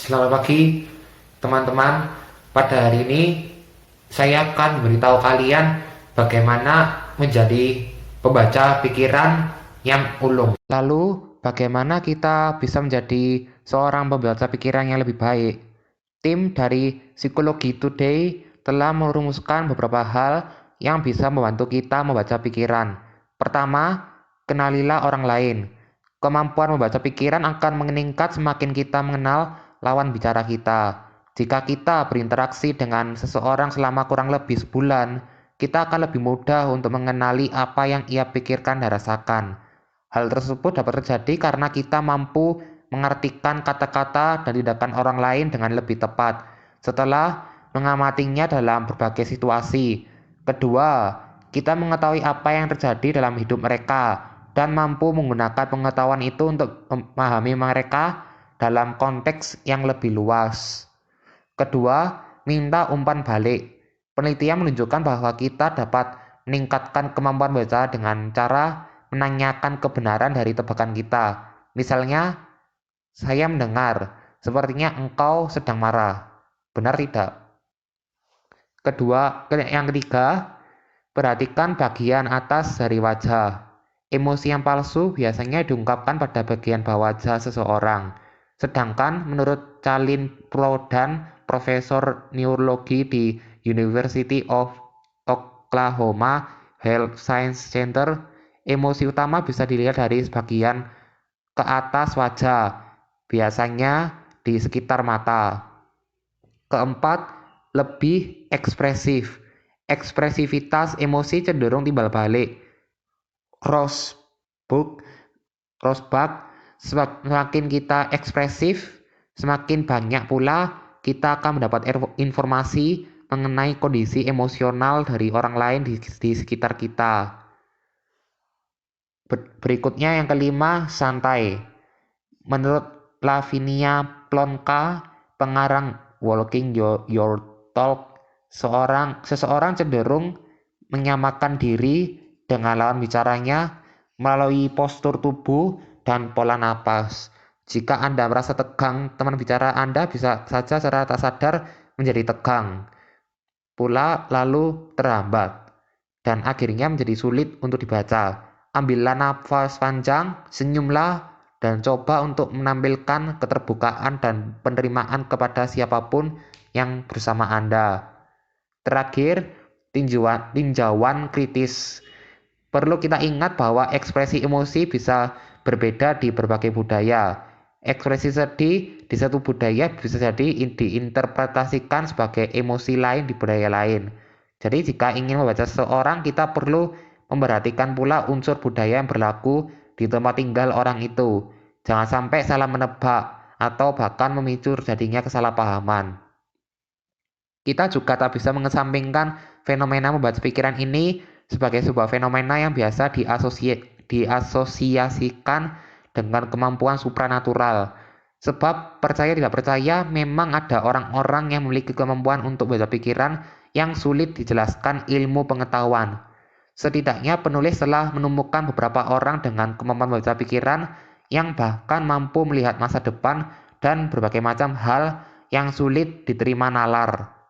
Selamat pagi teman-teman. Pada hari ini saya akan memberitahu kalian bagaimana menjadi pembaca pikiran yang ulung. Lalu bagaimana kita bisa menjadi seorang pembaca pikiran yang lebih baik? Tim dari Psikologi Today telah merumuskan beberapa hal yang bisa membantu kita membaca pikiran. Pertama, kenalilah orang lain. Kemampuan membaca pikiran akan meningkat semakin kita mengenal lawan bicara kita. Jika kita berinteraksi dengan seseorang selama kurang lebih sebulan, kita akan lebih mudah untuk mengenali apa yang ia pikirkan dan rasakan. Hal tersebut dapat terjadi karena kita mampu mengartikan kata-kata dan tindakan orang lain dengan lebih tepat setelah mengamatinya dalam berbagai situasi. Kedua, kita mengetahui apa yang terjadi dalam hidup mereka dan mampu menggunakan pengetahuan itu untuk memahami mereka dalam konteks yang lebih luas. Kedua, minta umpan balik. Penelitian menunjukkan bahwa kita dapat meningkatkan kemampuan baca dengan cara menanyakan kebenaran dari tebakan kita. Misalnya, saya mendengar, sepertinya engkau sedang marah. Benar tidak? Yang ketiga, perhatikan bagian atas dari wajah. Emosi yang palsu biasanya diungkapkan pada bagian bawah wajah seseorang. Sedangkan menurut Calin Prodan, profesor neurologi di University of Oklahoma Health Science Center, emosi utama bisa dilihat dari bagian ke atas wajah, biasanya di sekitar mata. Keempat, lebih ekspresif. Ekspresivitas emosi cenderung timbal balik. Rosbach, semakin kita ekspresif, semakin banyak pula kita akan mendapat informasi mengenai kondisi emosional dari orang lain di sekitar kita. Berikutnya yang kelima, santai. Menurut Lavinia Plonka, pengarang Walking Your Talk, seseorang cenderung menyamakan diri dengan lawan bicaranya melalui postur tubuh dan pola napas. Jika Anda merasa tegang, teman bicara Anda bisa saja secara tak sadar menjadi tegang, pula lalu terhambat, dan akhirnya menjadi sulit untuk dibaca. Ambillah nafas panjang, senyumlah, dan coba untuk menampilkan keterbukaan dan penerimaan kepada siapapun yang bersama Anda. Terakhir, tinjauan kritis. Perlu kita ingat bahwa ekspresi emosi bisa berbeda di berbagai budaya. Ekspresi sedih di satu budaya bisa jadi diinterpretasikan sebagai emosi lain di budaya lain. Jadi jika ingin membaca seseorang, kita perlu memperhatikan pula unsur budaya yang berlaku di tempat tinggal orang itu. Jangan sampai salah menebak atau bahkan memicu terjadinya kesalahpahaman. Kita juga tak bisa mengesampingkan fenomena membaca pikiran ini sebagai sebuah fenomena yang biasa diasosiasikan dengan kemampuan supranatural. Sebab percaya tidak percaya, memang ada orang-orang yang memiliki kemampuan untuk membaca pikiran yang sulit dijelaskan ilmu pengetahuan. Setidaknya penulis telah menemukan beberapa orang dengan kemampuan membaca pikiran yang bahkan mampu melihat masa depan dan berbagai macam hal yang sulit diterima nalar.